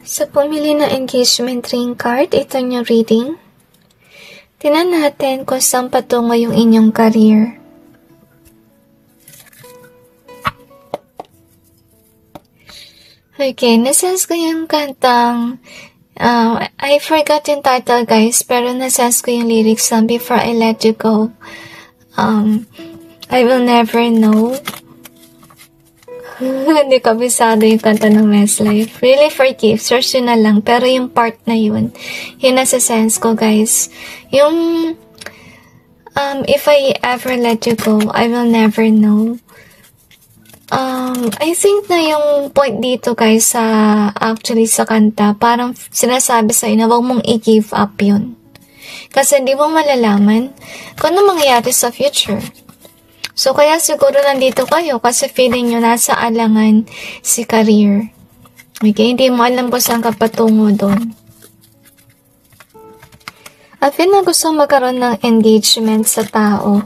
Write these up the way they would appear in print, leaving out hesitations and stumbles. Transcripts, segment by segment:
Sa pumili ng engagement ring card, ito yung reading. Tingnan natin kung saan patungo yung inyong career. Okay, nasense ko yung kantang, I forgot yung title guys, pero nasense ko yung lyrics lang, before I let you go. I will never know. Hindi ko abisado yung kanta ng Westlife. Really forgive, search yun na lang. Pero yung part na yun, yun nasa sense ko guys. Yung, if I ever let you go, I will never know. I think na yung point dito guys, actually sa kanta, parang sinasabi sa na huwag mong i-give up yun. Kasi hindi mo malalaman kung ano mangyayari sa future. So, kaya siguro nandito kayo kasi feeling nyo nasa alangan si career. Okay? Hindi mo alam kung saan ka patungo doon. I feel na gusto magkaroon ng engagement sa tao.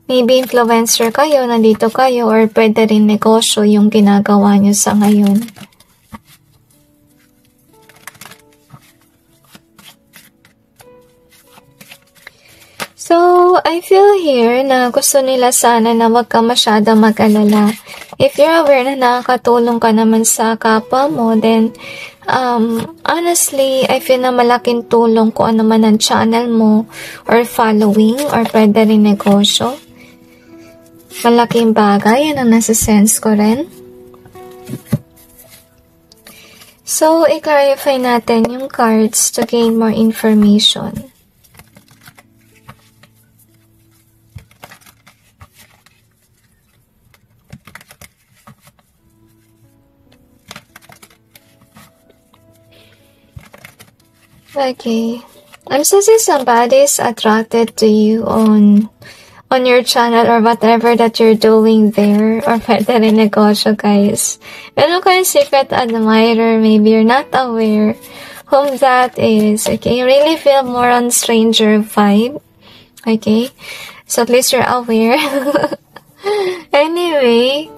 Maybe influencer kayo, nandito kayo, or pwede rin negosyo yung ginagawa nyo sa ngayon. So, I feel here na gusto nila sana na wag ka masyado mag-alala. If you're aware na nakakatulong ka naman sa kapwa mo, then, honestly, I feel na malaking tulong kung ano man ang channel mo, or following, or pwede rin negosyo. Malaking bagay, yan ang nasa sense ko rin. So, i-clarify natin yung cards to gain more information. Okay, I'm sensing somebody is attracted to you on your channel or whatever that you're doing there, or pwede rin negosyo guys. Meron kayong secret admirer, maybe you're not aware whom that is. Okay, you really feel more on stranger vibe. Okay, so at least you're aware. Anyway,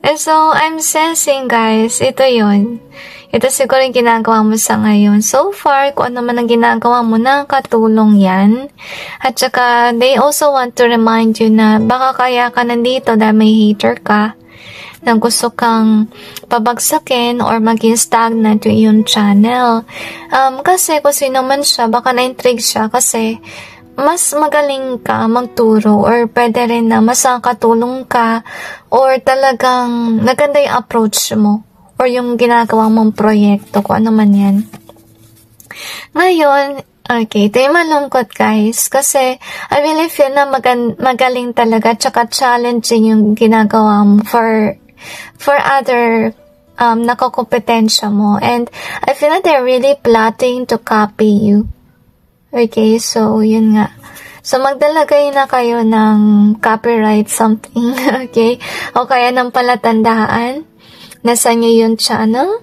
and so I'm sensing guys, ito yun. Ito siguro yung ginagawa mo sa ngayon. So far, kung ano man ang ginagawa mo, nakakatulong yan. At saka, they also want to remind you na baka kaya ka nandito dahil may hater ka, na gusto kang pabagsakin or maging stagnant yung channel. Kasi kung sino man siya, baka na-intrigue siya kasi mas magaling ka magturo, or pwede rin na mas nakakatulong ka, or talagang naganda yung approach mo or yung ginagawa mong proyekto, kung ano man yan. Ngayon, okay, ito yung malungkot guys, kasi I really feel na magaling talaga, tsaka challenging yung ginagawa mo for other nakakompetensya mo. And I feel that they're really plotting to copy you. Okay, so yun nga. So, magdalagay na kayo ng copyright something, okay? O kaya ng palatandaan. Nasa nyo yung channel.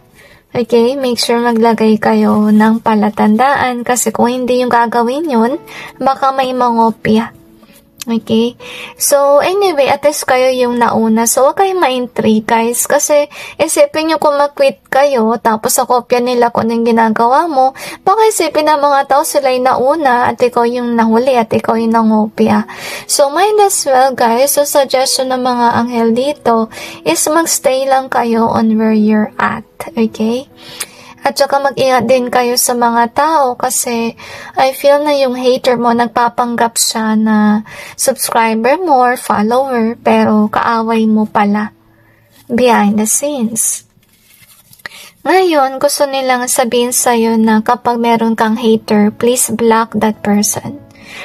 Okay, make sure maglagay kayo ng palatandaan kasi kung hindi yung gagawin yun, baka may mangopya. Okay? So, anyway, at least kayo yung nauna. So, huwag kayong ma-intrigue, guys. Kasi, isipin nyo kung mag-quit kayo, tapos sa kopya nila kung anong ginagawa mo, baka isipin ng mga tao sila yung nauna, at ikaw yung nahuli, at ikaw yung nangopya. So, might as well, guys, so suggestion ng mga anghel dito is magstay lang kayo on where you're at. Okay? At saka mag-ingat din kayo sa mga tao kasi I feel na yung hater mo nagpapanggap siya na subscriber mo or follower pero kaaway mo pala behind the scenes. Ngayon, gusto nilang sabihin sa'yo na kapag meron kang hater, please block that person.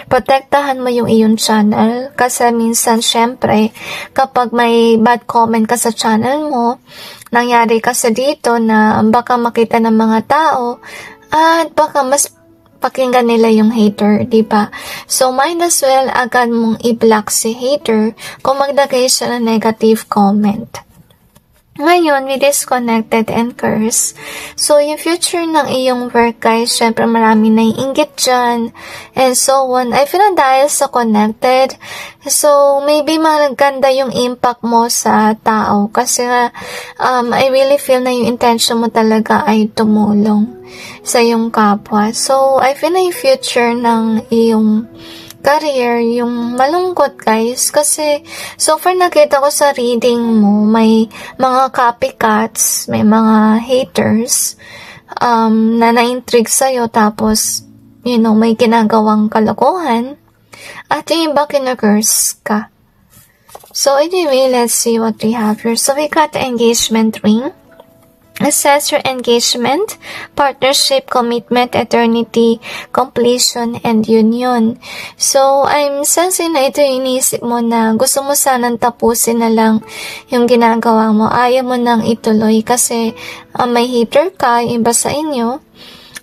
Protektahan mo yung iyong channel kasi minsan syempre kapag may bad comment ka sa channel mo, nangyari kasi dito na baka makita ng mga tao at baka mas pakinggan nila yung hater, diba? So, might as well agad mong i-block si hater kung maglagay siya ng negative comment. Ngayon, we disconnected and curse. So, yung future ng iyong work, guys, syempre marami na inggit dyan, and so on. I feel na dahil sa connected, so, maybe maganda yung impact mo sa tao. Kasi nga, I really feel na yung intention mo talaga ay tumulong sa iyong kapwa. So, I feel na yung future ng iyong career, yung malungkot, guys, kasi so far nakita ko sa reading mo, may mga copycats, may mga haters, na na-intrigue sa'yo, tapos, may ginagawang kalokohan, at yung iba kinagurse ka. So, anyway, let's see what we have here. So, we got the engagement ring. Assess your engagement, partnership, commitment, eternity, completion, and union. So, I'm sensing na ito yung inisip mo na gusto mo sanang tapusin na lang yung ginagawa mo. Ayaw mo nang ituloy kasi may hater ka, yung iba sa inyo.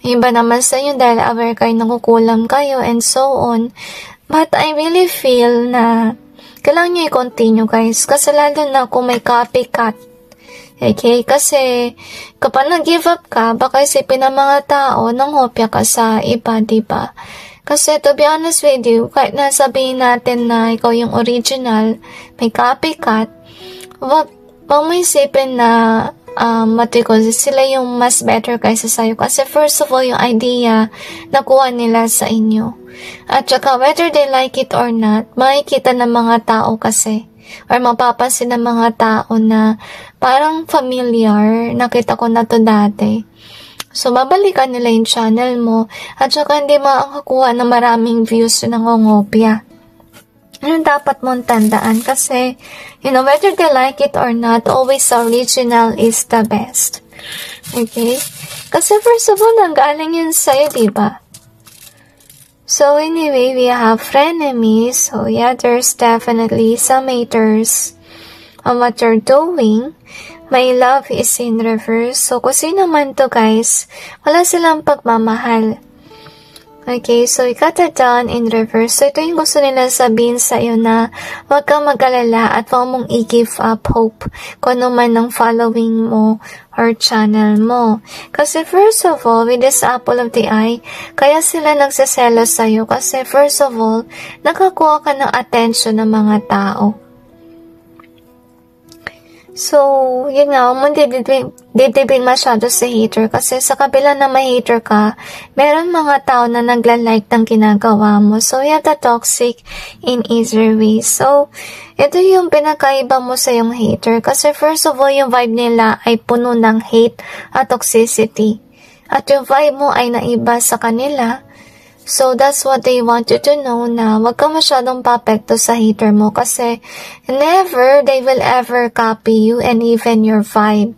Yung iba naman sa inyo dahil aware kayo nakukulam kayo and so on. But I really feel na kailangan nyo i-continue, guys. Kasi lalo na kung may copycat. Okay? Kasi, kapag nag-give up ka, baka isipin ng mga tao, nanghopya ka sa iba, diba? Kasi, to be honest with you, kahit nasabihin natin na ikaw yung original, may copycat, wag mo isipin na, sila yung mas better kaysa sa'yo. Kasi, first of all, yung idea, nakuha nila sa inyo. At saka, whether they like it or not, makikita ng mga tao kasi, or mapapansin ng mga tao na parang familiar, nakita ko na to dati. So, babalikan nila yung channel mo at saka hindi makakakuha ng maraming views ng ngongopya. Ano dapat mong tandaan? Kasi, whether they like it or not, always original is the best. Okay? Kasi first of all, nanggaling yun sa'yo, diba? So anyway, we have frenemies. So yeah, there's definitely some haters on what you're doing. My love is in reverse. So kung sino man to, guys, wala silang pagmamahal. Okay, so we got it done in reverse. So ito yung gusto nila sabihin sa iyo na huwag kang mag-alala at huwag mong i-give up hope kung ano man ang following mo or channel mo. Kasi first of all, with this apple of the eye, kaya sila nagseselos sa iyo kasi first of all, nakakuha ka ng attention ng mga tao. So, yun nga, huwag mong didibig masyado sa hater kasi sa kabila na may hater ka, meron mga tao na nagla-like ng ginagawa mo. So, you have the toxic in easier ways. So, ito yung pinakaiba mo sa yung hater kasi first of all, yung vibe nila ay puno ng hate at toxicity. At yung vibe mo ay naiba sa kanila. So, that's what they want you to know na wag ka masyadong papekto sa hater mo kasi never they will ever copy you and even your vibe.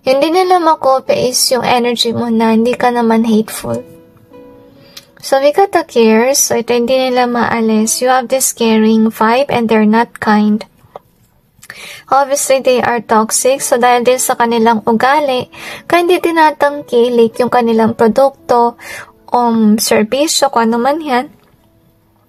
Yung di nila makopy is yung energy mo na hindi ka naman hateful. So, we got the cares. So, ito hindi nila maalis. You have this caring vibe and they're not kind. Obviously, they are toxic. So, dahil din sa kanilang ugali, kaya hindi tinatangkilik yung kanilang produkto serbisyo, kung ano man yan,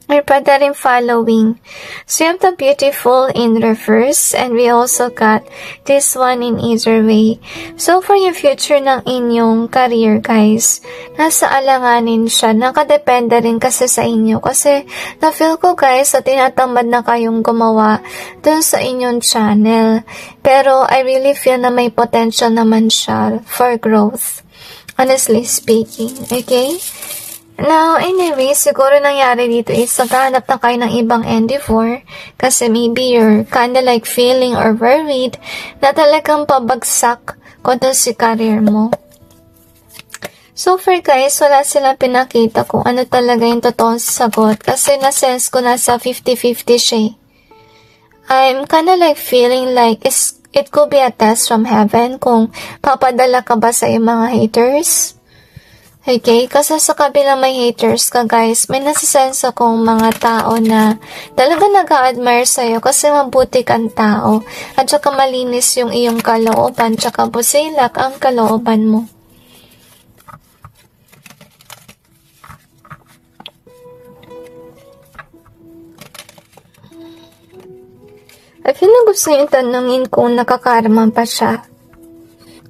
or pwede rin following. So, you have the beautiful in reverse, and we also got this one in either way. So, for yung future ng inyong career, guys, nasa alanganin siya. Nakadepende rin kasi sa inyo. Kasi, na-feel ko, guys, na tinatamad na kayong gumawa dun sa inyong channel. Pero, I really feel na may potential naman siya for growth. Honestly speaking, okay? Now, anyway, siguro nangyari dito is naghahanap na kayo ng ibang endeavor kasi maybe you're kinda like feeling or worried na talagang pabagsak kung ito si career mo. So far, guys, wala silang pinakita kung ano talaga yung totoong sagot kasi na-sense ko nasa 50-50 siya. I'm kinda like feeling like it could be a test from heaven kung papadala ka ba sa iyong mga haters. Okay? Kasi sa kabila may haters ka, guys, may nasisense akong mga tao na talaga nag-a-admire sa'yo kasi mabuti kang tao at saka malinis yung iyong kalooban tsaka busilak ang kalooban mo. I feel na gusto yung tanungin kung nakakarma pa siya.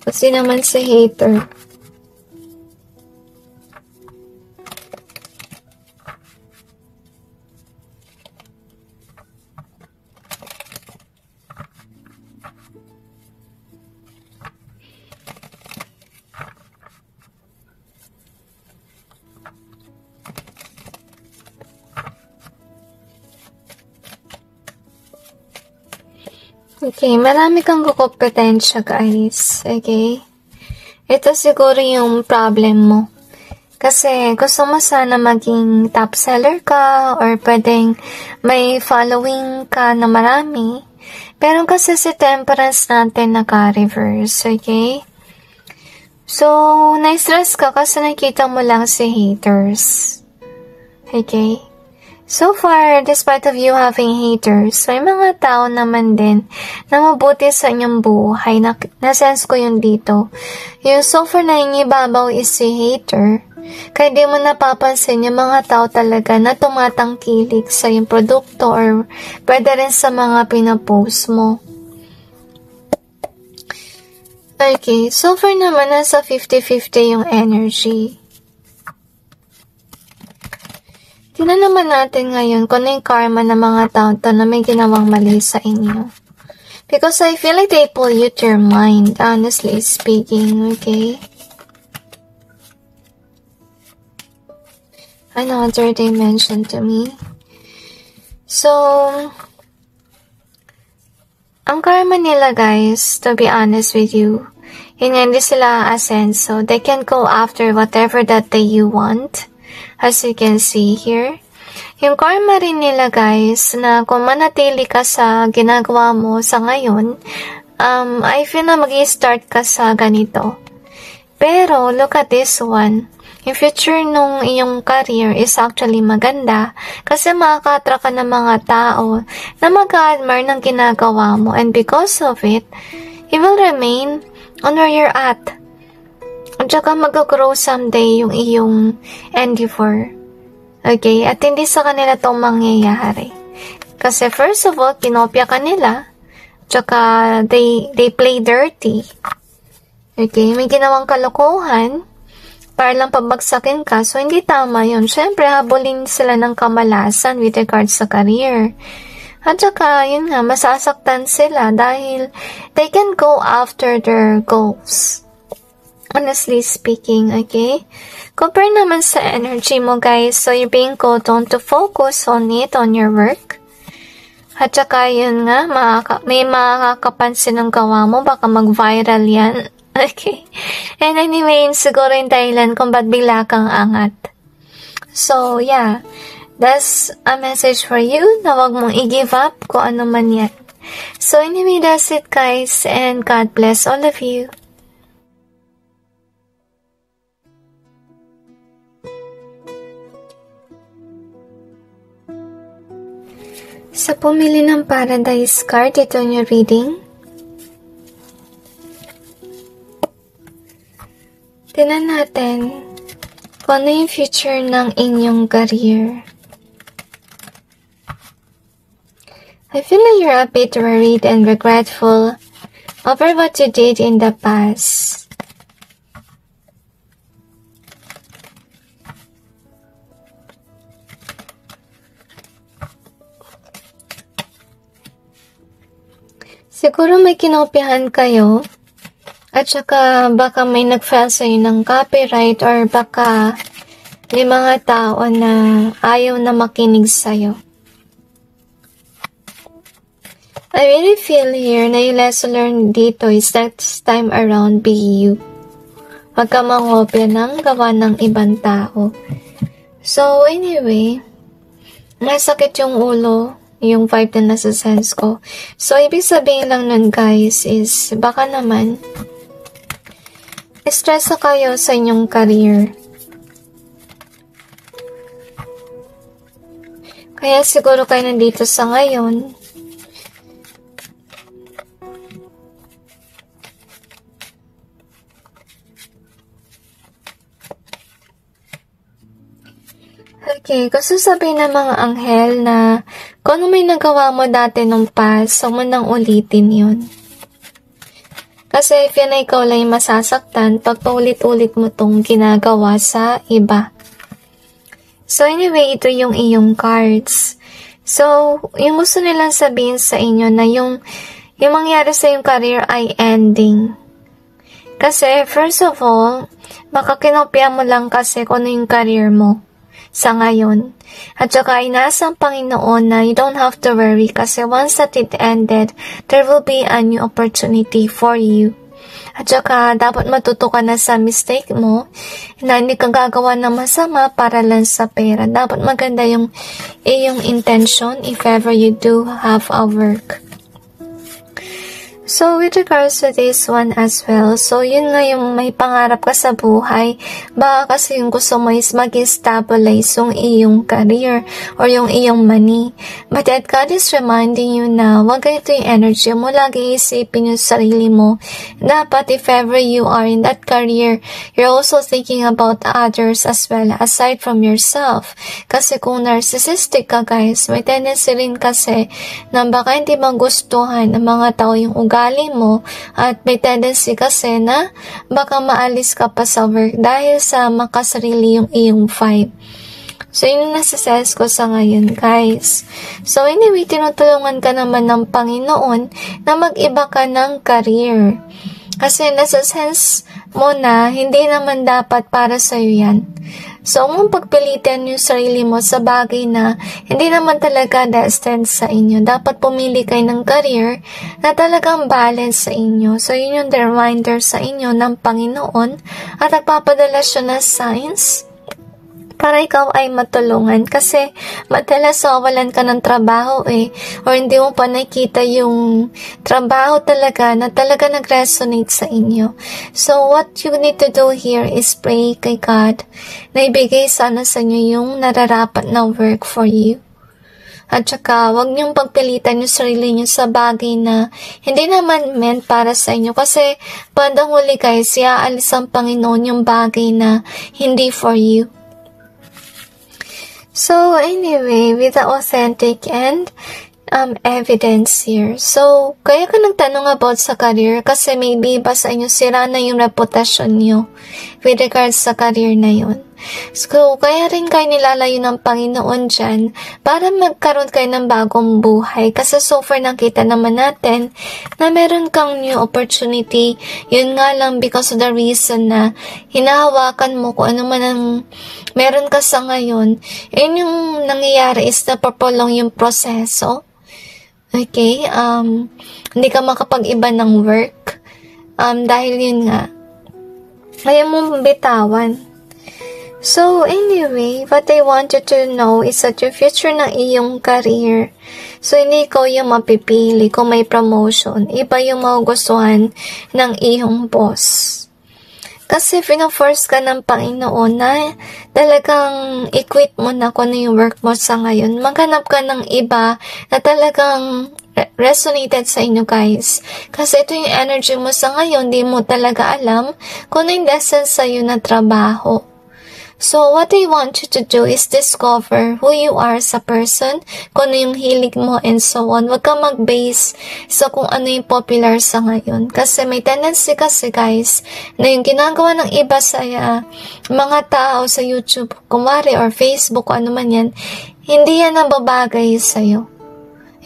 Kasi naman si hater. Okay, marami kang kukompetensya, guys. Okay? Ito siguro yung problem mo. Kasi gusto mo sana maging top seller ka or pwedeng may following ka na marami. Pero kasi si Temperance natin naka-reverse, okay? So, na-stress ka kasi nakita mo lang si haters. Okay? So far, despite of you having haters, may mga tao naman din na mabuti sa inyong buhay. Na-sense ko yun dito. Yung so far na ibabaw is si hater. Kaya di mo napapansin yung mga tao talaga na tumatangkilik sa yung produkto or pwede rin sa mga pinapost mo. Okay, so far naman nasa 50-50 yung energy. Tingnan naman natin ngayon kung ano yung karma ng mga tao to na may ginawang mali sa inyo. Because I feel like they pollute your mind, honestly speaking, okay? Another dimension to me. So, ang karma nila, guys, to be honest with you, hindi sila asenso. They can go after whatever that you want. As you can see here, yung karma rin nila, guys, na kung manatili ka sa ginagawa mo sa ngayon, I feel na mag-i-start ka sa ganito. Pero, look at this one. Yung future nung iyong career is actually maganda kasi makaka-attract ka ng mga tao na mag-admire ng ginagawa mo, and because of it, you will remain on where you're at. At saka mag-grow someday yung iyong endeavor. Okay? At hindi sa kanila itong mangyayari. Kasi first of all, kinopya ka nila. Tsaka they play dirty. Okay? May ginawang kalokohan para lang pabagsakin ka. So, hindi tama yun. Siyempre, habulin sila ng kamalasan with regards sa career. At saka, yun nga, masasaktan sila dahil they can go after their goals. Honestly speaking, okay? Compare naman sa energy mo, guys. So, you're being called on to focus on it, on your work. At saka, yun nga, may makakapansin ng gawa mo. Baka mag-viral yan. Okay? And anyway, siguro yung dahilan kung ba't bigla kang angat. So, yeah. That's a message for you na wag mong i-give up kung ano man yan. So, anyway, that's it, guys. And God bless all of you. Sa pumili ng Paradise card, ito yung reading. Tingnan natin kung ano yung future ng inyong career. I feel like you're a bit worried and regretful over what you did in the past. Siguro may kinopyahan kayo at saka baka may nag-file sa'yo ng copyright or baka may mga tao na ayaw na makinig sa'yo. I really feel here na yung lesson learned dito is that this time around be you. Huwag ka mangopya ng gawa ng ibang tao. So anyway, masakit yung ulo. Yung vibe na nasa sense ko. So, ibig sabihin lang nun, guys, is baka naman stress na kayo sa inyong career. Kaya siguro kayo nandito sa ngayon. Okay, gusto sabihin ng mga anghel na Kung ano may nagawa mo dati nung past, huwag mo nang ulitin yun. Kasi if yan ay ikaw lang yung masasaktan, pag paulit-ulit mo tong ginagawa sa iba. So anyway, ito yung iyong cards. So, yung gusto nilang sabihin sa inyo na yung mangyari sa iyong career ay ending. Kasi first of all, baka kinopya mo lang kasi kung ano yung career mo sa ngayon. At saka inaasa ang Panginoon na you don't have to worry kasi once that it ended, there will be a new opportunity for you. At saka dapat matuto ka na sa mistake mo na hindi ka gagawa ng masama para lang sa pera. Dapat maganda yung iyong intention if ever you do have a work. So, with regards to this one as well, so yun nga yung may pangarap ka sa buhay, baka kasi yung gusto mo is mag-stabilize yung iyong career or yung iyong money. But that God is reminding you na wag ito yung energy mo, lagi isipin yung sarili mo. Dapat if ever you are in that career, you're also thinking about others as well, aside from yourself. Kasi kung narcissistic ka guys, may tendency rin kasi na baka hindi magustuhan ng mga tao yung ugali mo at may tendency kasi na baka maalis ka pa sa work dahil sa makasarili yung iyong vibe. So, yun yung nasa-sense ko sa ngayon, guys. So, anyway, tinutulungan ka naman ng Panginoon na mag-iba ka ng career. Kasi nasa-sense mo na hindi naman dapat para sa'yo yan. So, kung pagpilitan yung sarili mo sa bagay na hindi naman talaga destined sa inyo, dapat pumili kayo ng career na talagang balance sa inyo. So, yun yung reminder sa inyo ng Panginoon at nagpapadala siya na signs para ikaw ay matulungan kasi madalas wawalan ka ng trabaho or hindi mo pa nakita yung trabaho talaga na talaga nag-resonate sa inyo. So what you need to do here is pray kay God na ibigay sana sa inyo yung nararapat na work for you. At saka, huwag niyong pagpilitan yung sarili niyo sa bagay na hindi naman meant para sa inyo. Kasi, bandang huli guys, iaalis ang Panginoon yung bagay na hindi for you. So, anyway, with the authentic and evidence here. So, kaya ka nagtanong about sa career kasi maybe ba sa inyo sira na yung reputasyon nyo with regards sa career na yun. So, kaya rin kayo nilalayo ng Panginoon dyan para magkaroon kayo ng bagong buhay. Kasi so far nakita naman natin na meron kang new opportunity. Yun nga lang because of the reason na hinahawakan mo kung ano man ang meron ka sa ngayon. Yun yung nangyayari is na papalong yung proseso. Okay? Hindi ka makapag-iba ng work. Dahil yun nga, ayaw mo bitawan. So, anyway, what I want you to know is that your future ng iyong career. So, hindi ko yung mapipili kung may promotion. Iba yung magugustuhan ng iyong boss. Kasi pina-force ka ng Panginoon na talagang i-quit mo na kung ano yung work mo sa ngayon. Maghanap ka ng iba na talagang resonated sa inyo guys. Kasi ito yung energy mo sa ngayon, di mo talaga alam kung ano yung lesson sa'yo na trabaho. So, what I want you to do is discover who you are sa person, kung ano yung hilig mo, and so on. Huwag kang mag-base sa kung ano yung popular sa ngayon. Kasi may tendency kasi guys, na yung ginagawa ng iba sa mga tao sa YouTube, kumari, or Facebook, o ano man yan, hindi yan ang babagay sa'yo.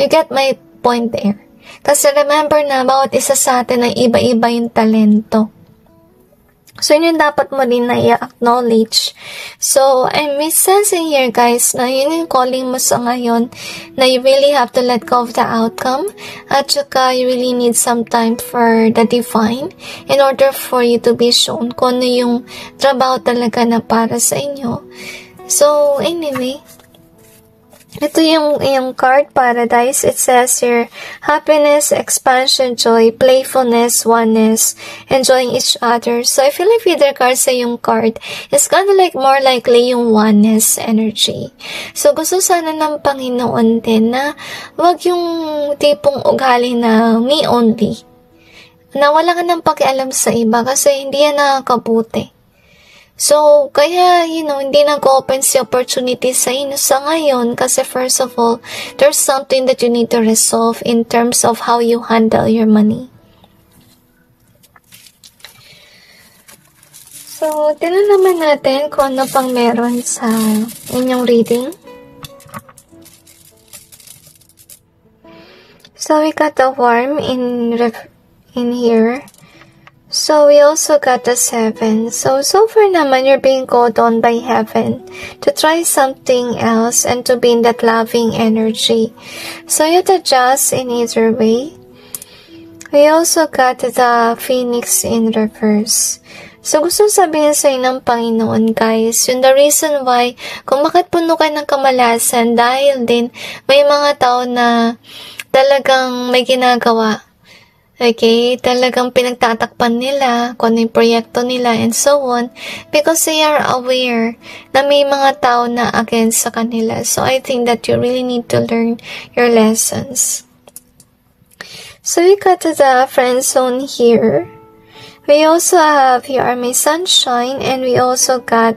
You get my point there. Kasi remember na, bawat isa sa atin ay iba-iba yung talento. So, yun yung dapat mo din na i-acknowledge. So, I'm sensing here, guys, na yun yung calling mo sa ngayon, na you really have to let go of the outcome, at saka you really need some time for the divine in order for you to be shown kung ano yung trabaho talaga na para sa inyo. So, anyway, ito yung card paradise. It says here, happiness, expansion, joy, playfulness, oneness, enjoying each other. So, I feel like with regards sa yung card, it's kind of like more likely yung oneness energy. So, gusto sana ng Panginoon din na wag yung tipong ugali na me only. Na wala ka nang pakialam sa iba kasi hindi yan nakakabuti. So, kaya, hindi nag-open si opportunity sa inyo sa ngayon kasi first of all, there's something that you need to resolve in terms of how you handle your money. So, tingnan naman natin kung ano pang meron sa inyong reading. So, we got the worm in here. So, we also got the 7. So far naman, you're being called on by heaven to try something else and to be in that loving energy. So, you'd adjust in either way. We also got the Phoenix in reverse. So, gusto sabihin sa inyo ng Panginoon, guys, yung the reason why, kung bakit puno kayo ng kamalasan, dahil din may mga tao na talagang may ginagawa. Okay, talagang pinagtatakpan nila kung ano yung proyekto nila and so on because they are aware na may mga tao na against sa kanila. So, I think that you really need to learn your lessons. So, we got to the friend zone here. We also have here may sunshine and we also got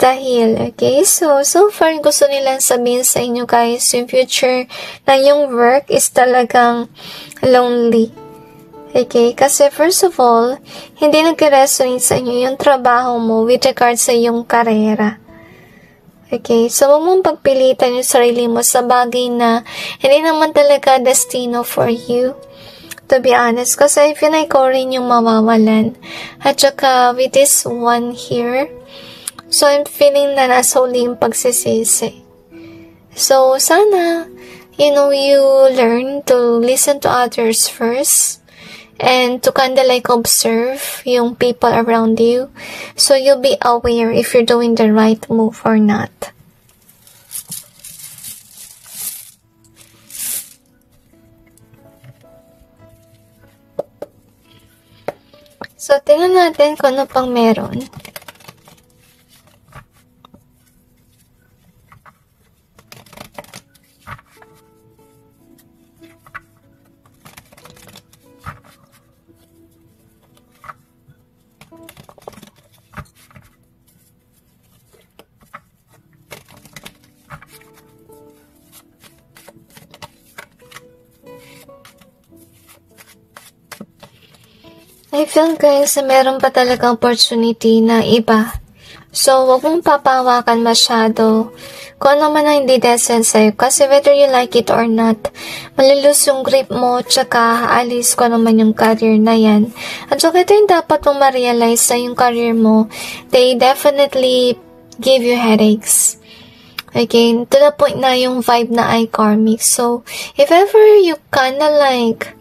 the heal. Okay, so far gusto nilang sabihin sa inyo guys, yung future na yung work is talagang lonely. Okay, kasi first of all, hindi nag-resonate sa inyo yung trabaho mo with regards sa yung karera. Okay, so huwag mong pagpilitan yung sarili mo sa bagay na hindi naman talaga destino for you. To be honest, kasi I feel like rin yung mawawalan. At saka with this one here, so I'm feeling na nasa huli yung pagsisisi. So sana, you learn to listen to others first. And to kind of like observe yung people around you. So you'll be aware if you're doing the right move or not. So tingnan natin kung ano pang meron. I feel guys na meron pa talagang opportunity na iba. So, wag mong papahawakan masyado kung ano man ang hindi decent sa'yo. Kasi whether you like it or not, malilus yung grip mo, tsaka aalis ko naman yung career na yan. At so, ito yung dapat mong ma-realize na yung career mo, they definitely give you headaches. Okay, to the point na yung vibe na ay karmic. So, if ever you kinda like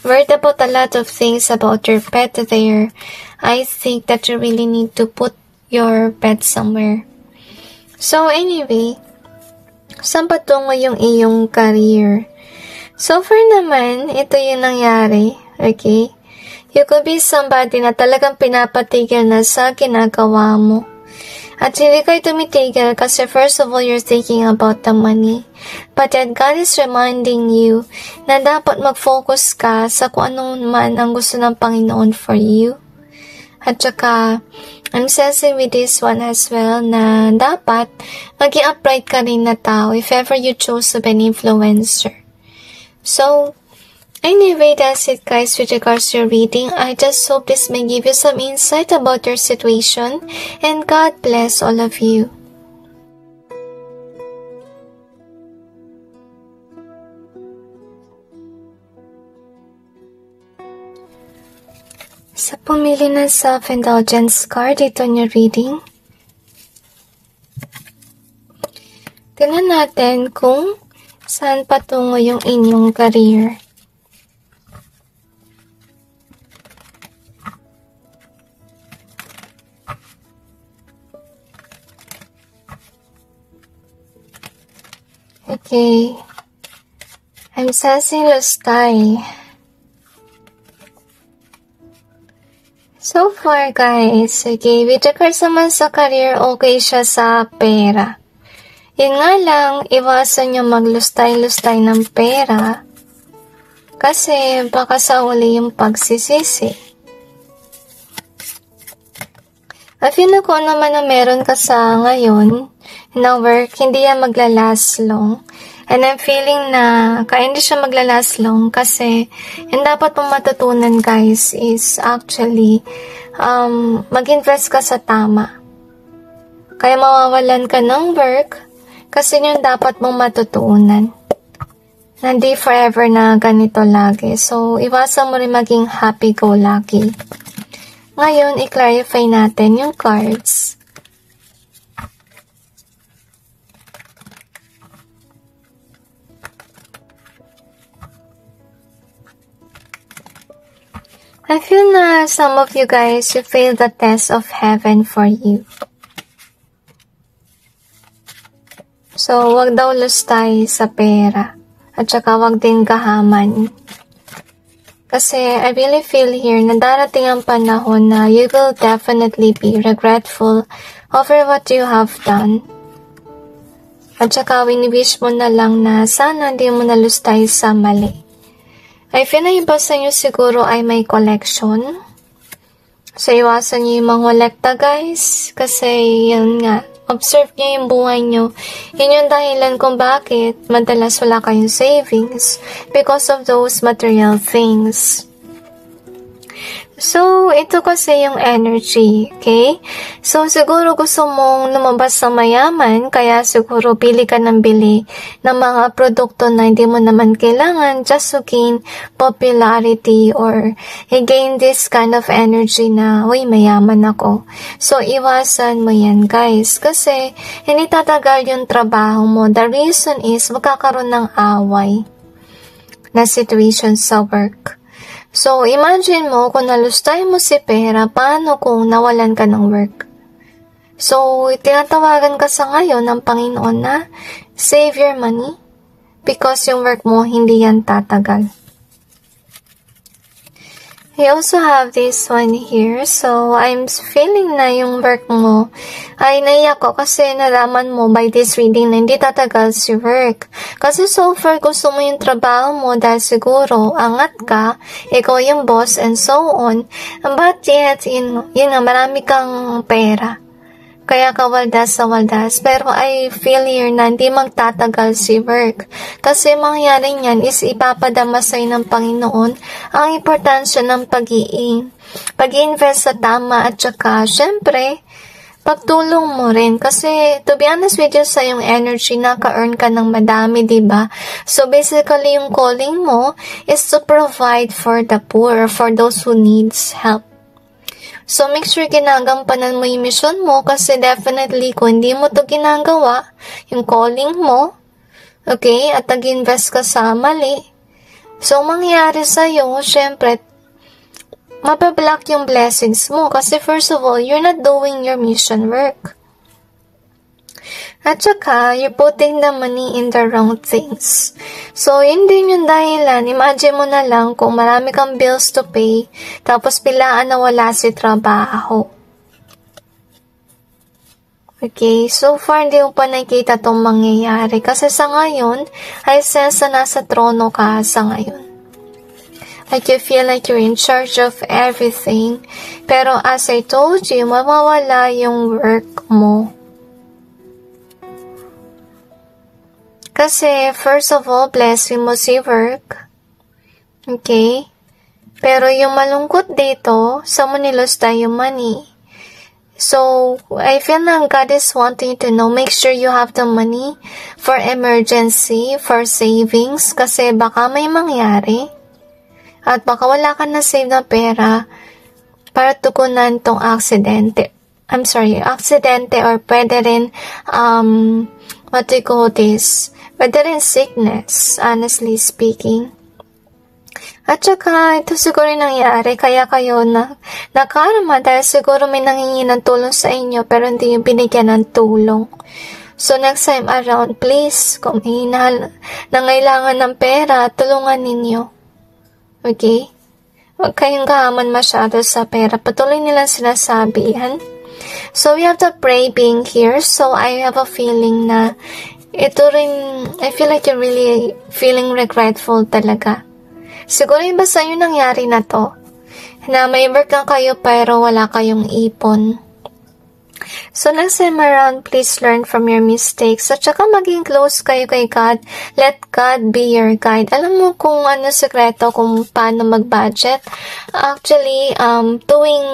worried about a lot of things about your pet there, I think that you really need to put your pet somewhere. So anyway, saan patungo yung iyong career? So far naman, ito yung nangyari, okay? You could be somebody na talagang pinapatigil na sa ginagawa mo. At hindi kayo tumitigil kasi first of all, you're thinking about the money. But then God is reminding you na dapat mag-focus ka sa kung anong man ang gusto ng Panginoon for you. At saka, I'm sensing with this one as well na dapat maging upright ka rin na tao if ever you choose to be an influencer. So, anyway, that's it guys with regards to your reading. I just hope this may give you some insight about your situation and God bless all of you. Sa pumili ng self-indulgence card dito in your reading, tingnan natin kung saan patungo yung inyong career. Okay. I'm sensing Lustay. So far, guys, okay, with regards naman sa career, okay siya sa pera. Yun nga lang, iwasan nyo maglustay-lustay ng pera kasi baka sa uli yung pagsisisi. I feel na kung naman na meron ka sa ngayon na work, hindi yan maglalast long. And I'm feeling na kaya hindi siya maglalast long kasi yung dapat mong matutunan guys is actually mag-invest ka sa tama. Kaya mawawalan ka ng work kasi yung dapat mong matutunan. Hindi forever na ganito lagi. So, iwasan mo rin maging happy-go-lucky. Ngayon, i-clarify natin yung cards. I feel na some of you guys, you failed the test of heaven for you. So, wag daw lustay sa pera. At saka wag din gahaman. Kasi I really feel here na darating ang panahon na you will definitely be regretful over what you have done. At saka wini-wish mo na lang na sana di mo nalustay sa mali. I feel na iba sa inyo siguro ay may collection. So iwasan niyo yung mangolekta guys. Kasi yun nga. Observe niyo yung buhay niyo. Yun yung dahilan kung bakit madalas wala kayong savings because of those material things. So, ito kasi yung energy, okay? So, siguro gusto mong lumabas sa mayaman, kaya siguro bili ka ng bili ng mga produkto na hindi mo naman kailangan just to gain popularity or gain this kind of energy na, uy, mayaman ako. So, iwasan mo yan, guys, kasi hindi tatagal yung trabaho mo. The reason is magkakaroon ng away na situation sa work. So, imagine mo kung nalustay mo si pera, paano kung nawalan ka ng work? So, tinatawagan ka sa ngayon ng Panginoon na save your money because yung work mo hindi yan tatagal. We also have this one here. So, I'm feeling na yung work mo ay naiyak ko kasi nalaman mo by this reading na hindi tatagal si work. Kasi so far gusto mo yung trabaho mo dahil siguro angat ka, ikaw yung boss and so on. But yet, yun nga, marami kang pera. Kaya ka waldas sa waldas. Pero I feel here na hindi magtatagal si work. Kasi mangyari niyan is ipapadama sa'yo ng Panginoon ang importansya ng pag-i-invest sa tama at saka, syempre, pagtulong mo rin. Kasi, to be honest with you, sa yung energy, naka-earn ka ng madami, diba? So, basically, yung calling mo is to provide for the poor, for those who needs help. So, make sure ginagampanan mo yung mission mo kasi definitely kung hindi mo to ginagawa, yung calling mo, okay, at nag-invest ka sa mali, so, mangyayari sa'yo, syempre, mapablock yung blessings mo kasi first of all, you're not doing your mission work. At saka, you're putting the money in the wrong things. So, yun din yung dahilan. Imagine mo na lang kung marami kang bills to pay, tapos pilaan na wala si trabaho. Okay, so far hindi mo pa nakikita itong mangyayari. Kasi sa ngayon, I sense na nasa trono ka sa ngayon. Like you feel like you're in charge of everything. Pero as I told you, mawawala yung work mo. Kasi, first of all, blessing mo si work. Okay? Pero yung malungkot dito, sa mo nilusta yung money. So, I feel na God is wanting to know, make sure you have the money for emergency, for savings, kasi baka may mangyari. At baka wala ka na save na pera para tugunan tong aksidente. I'm sorry, aksidente or pwede rin, what do you call this? Pwede rin sickness, honestly speaking. At saka, ito siguro yung nangyari, kaya kayo nakarma dahil siguro may nangingi ng tulong sa inyo pero hindi yung binigyan ng tulong. So, next time around, please, kung may nangailangan ng pera, tulungan ninyo. Okay? Huwag kayong gahaman masyado sa pera. Patuloy nilang sinasabi yan. So, we have to pray being here. So, I have a feeling na ito rin, I feel like you're really feeling regretful talaga. Siguro yung basta yung nangyari na to, na may work lang kayo pero wala kayong ipon. So, next time around, please learn from your mistakes. At saka maging close kayo kay God. Let God be your guide. Alam mo kung ano sekreto kung paano mag-budget? Actually, tuwing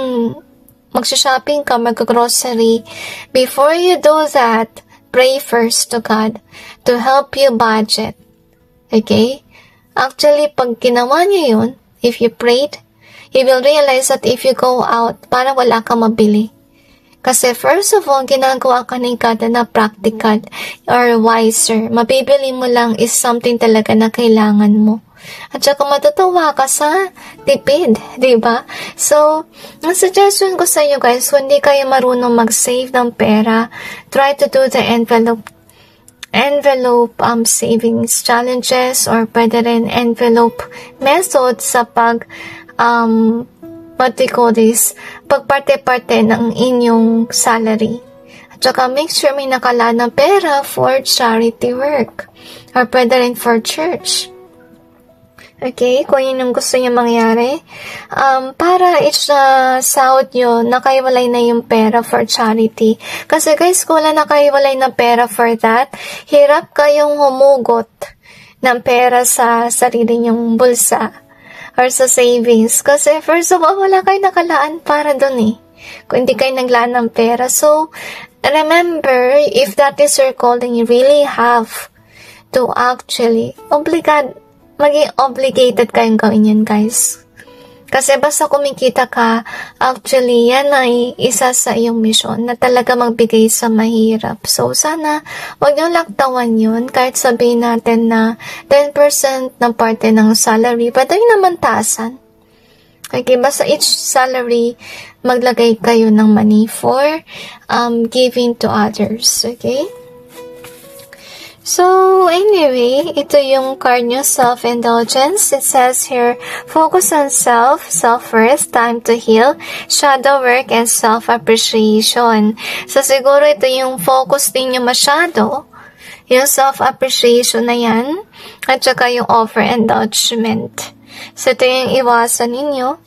magsha-shopping ka, mag-grocery, before you do that, pray first to God to help you budget. Okay? Actually, pag ginawa niyo yun, if you prayed, you will realize that if you go out, parang wala kang mabili. Kasi first of all, ginagawa ka ni God na practical or wiser. Mabibili mo lang is something talaga na kailangan mo. At saka matutuwa ka sa tipid, diba? So, ang suggestion ko sa inyo guys, kung hindi kayo marunong mag-save ng pera, try to do the envelope savings challenges or pwede rin envelope method sa pagparte-parte ng inyong salary. At saka make sure may nakalaan ng pera for charity work or pwede rin for church. Okay, kung yun yung gusto nyo mangyari, para sahod nyo, nakaiwalay na yung pera for charity. Kasi guys, kung wala nakaiwalay na pera for that, hirap kayong humugot ng pera sa sarili nyong bulsa or sa savings. Kasi first of all, wala kayo nakalaan para dun eh. Kung hindi kayo naglaan ng pera. So, remember, if that is your calling, you really have to actually maging obligated kayong gawin yan, guys. Kasi basta kumikita ka, actually, yan ay isa sa iyong mission na talaga magbigay sa mahirap. So, sana, wag nyo laktawan yun, kahit sabihin natin na 10% ng parte ng salary, pwede yun naman taasan. Okay, basta each salary, maglagay kayo ng money for giving to others. Okay? So, anyway, ito yung card nyo, self-indulgence. It says here, focus on self-worth, time to heal, shadow work, and self-appreciation. So, siguro ito yung focus ninyo masyado, yung self-appreciation na yan, at saka yung overindulgement. So, ito yung iwasan ninyo,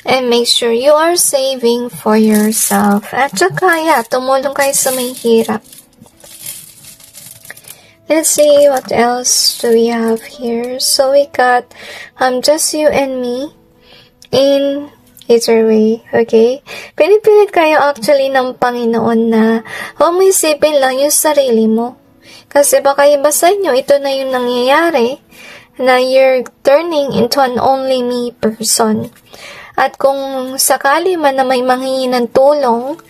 and make sure you are saving for yourself. At saka, tumulong kayo sa may hirap. Let's see what else do we have here. So we got just you and me in either way, okay? Pinipilit kayo actually ng Panginoon na huwag mo isipin lang yung sarili mo. Kasi baka iba sa inyo, ito na yung nangyayari na you're turning into an only me person. At kung sakali man na may manghingi ng tulong,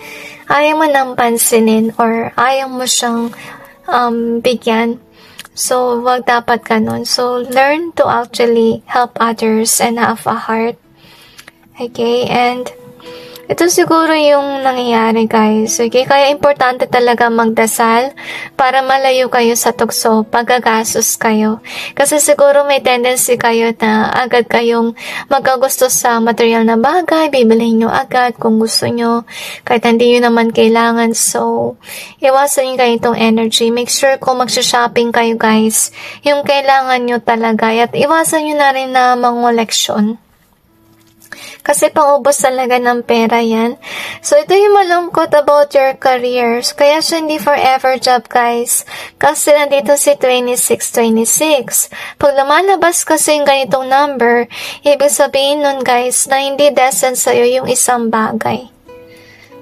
ayaw mo nang pansinin or ayaw mo siyang bigyan. So, wag dapat ganun. So, learn to actually help others and have a heart. Okay, and ito siguro yung nangyayari, guys. Okay, kaya importante talaga magdasal para malayo kayo sa tukso, paggagastos kayo. Kasi siguro may tendency kayo na agad kayong magkagusto sa material na bagay, bibilihin nyo agad kung gusto nyo, kahit hindi nyo naman kailangan. So, iwasan nyo kayo itong energy. Make sure kung magsha-shopping kayo, guys, yung kailangan nyo talaga. At iwasan nyo na rin na mangoleksyon. Kasi pang-ubos talaga ng pera yan. So, ito yung malungkot about your careers. Kaya siya hindi forever job, guys. Kasi nandito si 2626. Pag lumalabas kasi yung ganitong number, ibig sabihin nun, guys, na hindi decent sa'yo yung isang bagay.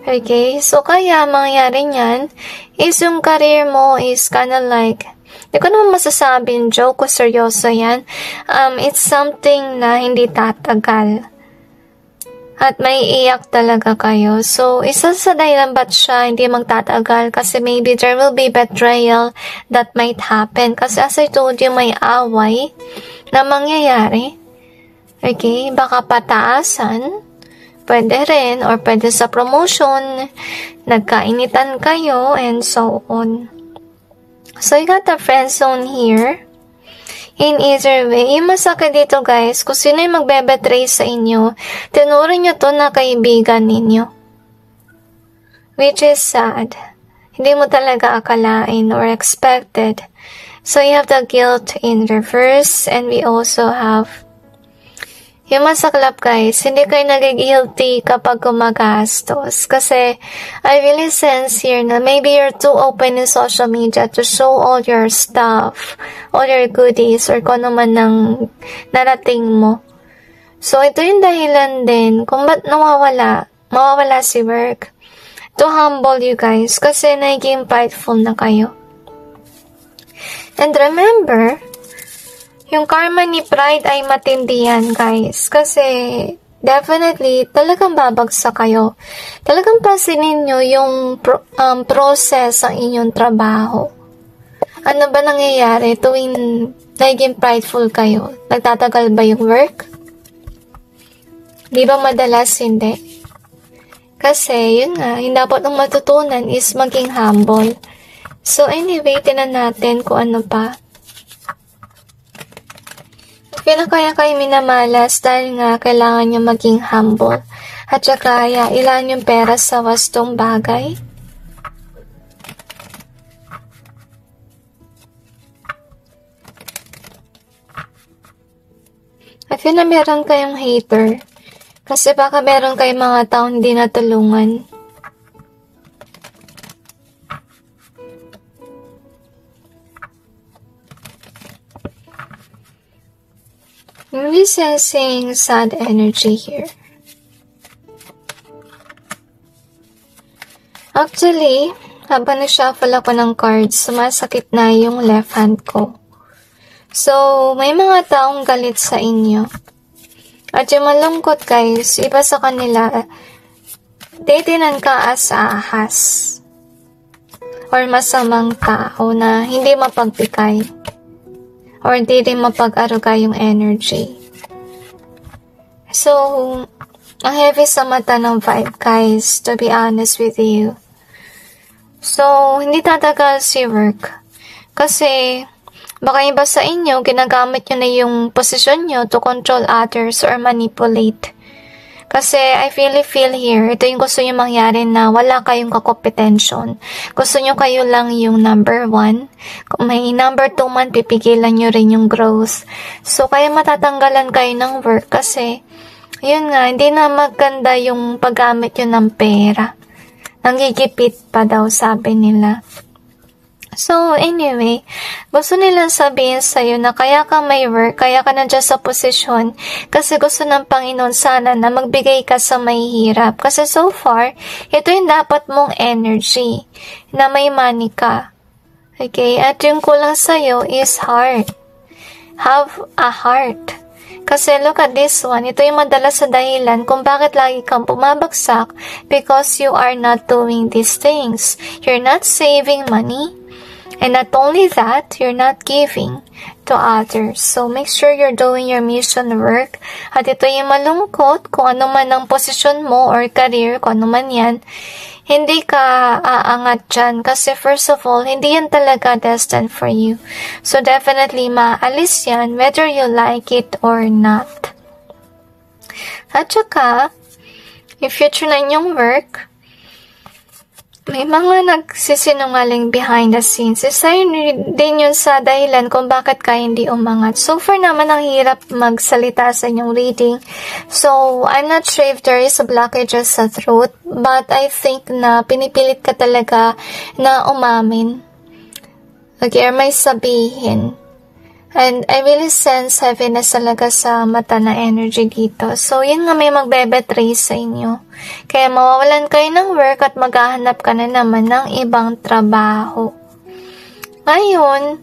Okay? So, kaya mangyayari niyan is yung career mo is kinda like, hindi ko naman masasabing joke o seryoso yan. It's something na hindi tatagal. At may iyak talaga kayo. So, isa sa dahilan ba't siya hindi magtatagal kasi maybe there will be betrayal that might happen. Kasi as I told you, may away na mangyayari. Okay? Baka pataasan. Pwede rin. Or pwede sa promotion. Nagkainitan kayo and so on. So, you got the friend zone here. In either way, yung masakit dito, guys, kung sino yung magbe-betray sa inyo, tinuring nyo to na kaibigan ninyo. Which is sad. Hindi mo talaga akalain or expected. So, you have the guilt in reverse, and we also have yung masaklap guys, hindi kayo nagigilty kapag gumagastos. Kasi, I really sense here na maybe you're too open in social media to show all your stuff, all your goodies, or kung ano man ang narating mo. So, ito yung dahilan din kung ba't mawawala si work. To humble you guys, kasi naging prideful na kayo. And remember, yung karma ni pride ay matindi yan, guys. Kasi, definitely, talagang babagsak kayo. Talagang pasinin nyo yung process ng inyong trabaho. Ano ba nangyayari tuwing naging prideful kayo? Nagtatagal ba yung work? Di ba madalas hindi? Kasi, yun nga, yung dapat nang matutunan is maging humble. So, anyway, tinan natin kung ano pa. Kaya kayo minamalas dahil nga kailangan nyo maging humble. At saka ilan yung pera sa wastong bagay. I feel na meron kayong hater. Kasi baka meron kayong mga taong hindi natulungan. I'm really sensing sad energy here. Actually, habang nag-shuffle ako ng cards, sumasakit na yung left hand ko. So, may mga taong galit sa inyo. At yung malungkot guys, iba sa kanila, titinan ka as ahas. Or masamang tao na hindi mapagbigay. Or hindi rin mapag-aruga yung energy. So, ang heavy sa mata ng vibe, guys, to be honest with you. So, hindi tatagal si work. Kasi, baka iba sa inyo, ginagamit nyo na yung posisyon nyo to control others or manipulate. Kasi, I really feel here, ito yung gusto nyo mangyari na wala kayong kakompetensyon. Gusto nyo kayo lang yung number 1. Kung may number 2 man, pipigilan nyo rin yung growth. So, kaya matatanggalan kayo ng work kasi, yun nga, hindi na maganda yung paggamit nyo ng pera. Nanggigipit pa daw, sabi nila. So, anyway, gusto nilang sabihin sa'yo na kaya ka may work, kaya ka nandiyan sa posisyon, kasi gusto ng Panginoon sana na magbigay ka sa mahihirap. Kasi so far, ito yung dapat mong energy, na may money ka. Okay? At yung kulang sa'yo is heart. Have a heart. Kasi look at this one, ito yung madalas sa dahilan kung bakit lagi kang bumabagsak, because you are not doing these things. You're not saving money. And not only that, you're not giving to others. So, make sure you're doing your mission work. At ito yung malungkot, kung ano man ang posisyon mo or career, kung ano man yan, hindi ka aangat dyan. Kasi first of all, hindi yan talaga destined for you. So, definitely maalis yan, whether you like it or not. At saka, yung future na inyong work, may mga nagsisinungaling behind the scenes. Isa din yun sa dahilan kung bakit ka hindi umangat. So far naman ang hirap magsalita sa inyong reading. So, I'm not sure if there is a blockage sa throat. But I think na pinipilit ka talaga na umamin. Okay, or may sabihin. And I really sense heaviness talaga sa mata na energy dito. So, yun nga may magbe-betray sa inyo. Kaya mawawalan kayo ng work at maghahanap ka na naman ng ibang trabaho. Ngayon,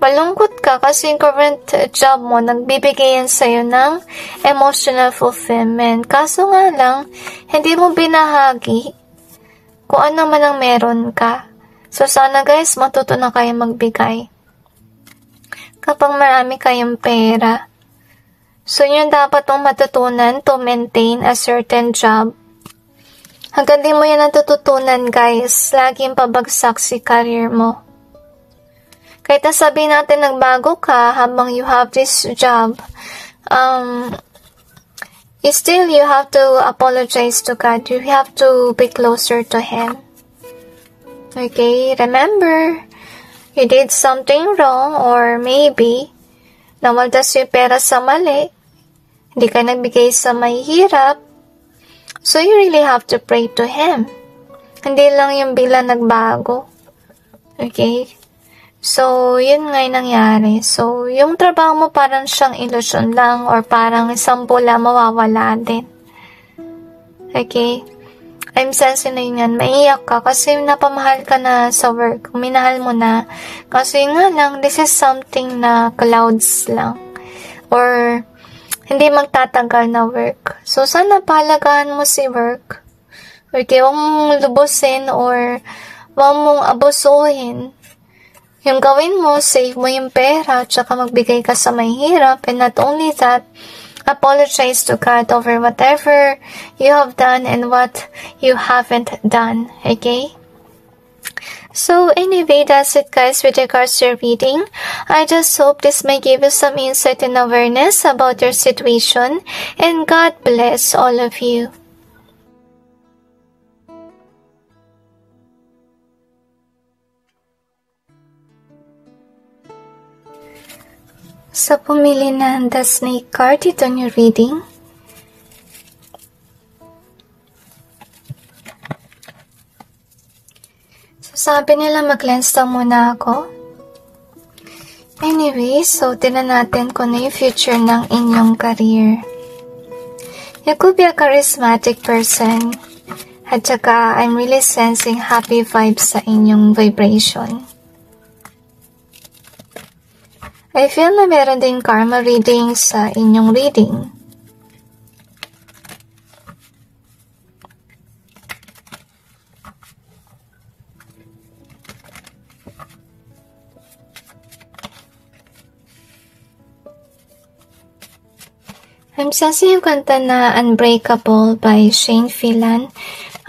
malungkot ka kasi yung current job mo, nagbibigay yan sa'yo ng emotional fulfillment. Kaso nga lang, hindi mo binahagi kung ano man ang meron ka. So, sana guys, matuto na kayo magbigay. Kapag marami kayong pera. So, yun dapat mong matutunan to maintain a certain job. Hanggang di mo yan natututunan, guys, laging pabagsak si career mo. Kahit nasabihin natin nagbago ka habang you have this job, still you have to apologize to God. You have to be closer to Him. Okay, remember, you did something wrong or maybe nawaldas yung pera sa mali. hindi ka nagbigay sa may hirap. So you really have to pray to Him. Hindi lang yung bigla nagbago. Okay? So, yun nga yung nangyari. So, yung trabaho mo parang siyang ilusyon lang or parang isang pula mawawala din. Okay? I'm sensing na yun yan. Maiyak ka kasi napamahal ka na sa work. Minahal mo na. Kasi nga lang, this is something na clouds lang. Or, hindi magtatagal na work. So, sana pahalagaan mo si work. Okay, huwag mong lubusin or huwag mong abusuhin. Yung gawin mo, save mo yung pera, tsaka magbigay ka sa may hirap. And not only that, apologize to God over whatever you have done and what you haven't done. Okay? So anyway, that's it guys with regards to your reading. I just hope this may give you some insight and awareness about your situation. And God bless all of you. Sa pumili ng The Snake card ito yung reading. So sabi nila mag-cleanse daw muna ako. Anyway, so tingnan natin kung ano yung future ng inyong career. You could be a charismatic person. At saka I'm really sensing happy vibes sa inyong vibration. I feel na meron din karma reading sa inyong reading. I'm sensing yung kanta na Unbreakable by Shane Phelan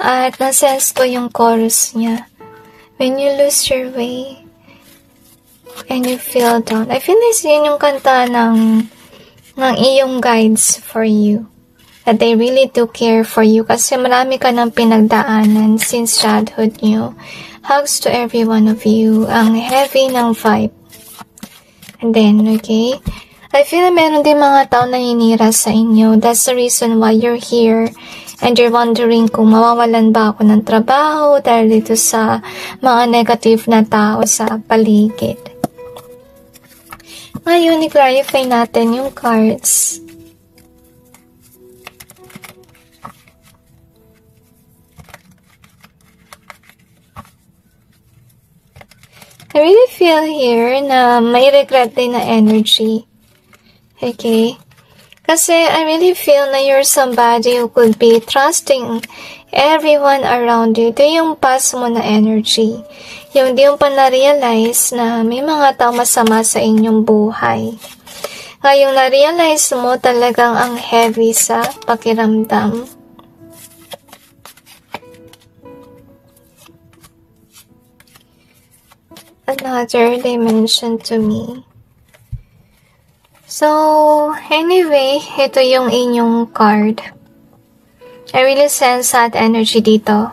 at nasense ko yung chorus niya. When you lose your way and you feel down. I feel like yun yung kanta ng iyong guides for you. That they really do care for you kasi marami ka ng pinagdaanan since childhood nyo. Hugs to every one of you. Ang heavy ng vibe. And then, okay? I feel na meron din mga tao na hinira sa inyo. That's the reason why you're here. And you're wondering kung mawawalan ba ako ng trabaho dahil dito sa mga negative na tao sa paligid. Ngayon, i-clarify natin yung cards. I really feel here na may regret din na energy. Okay? Kasi I really feel na you're somebody who could be trusting everyone around you. Ito yung past mo na energy. Yung di mo pa na-realize na may mga tao masama sa inyong buhay. Ngayong na-realize mo talagang ang heavy sa pakiramdam. Another dimension to me. So, anyway, ito yung inyong card. I really sense that energy dito.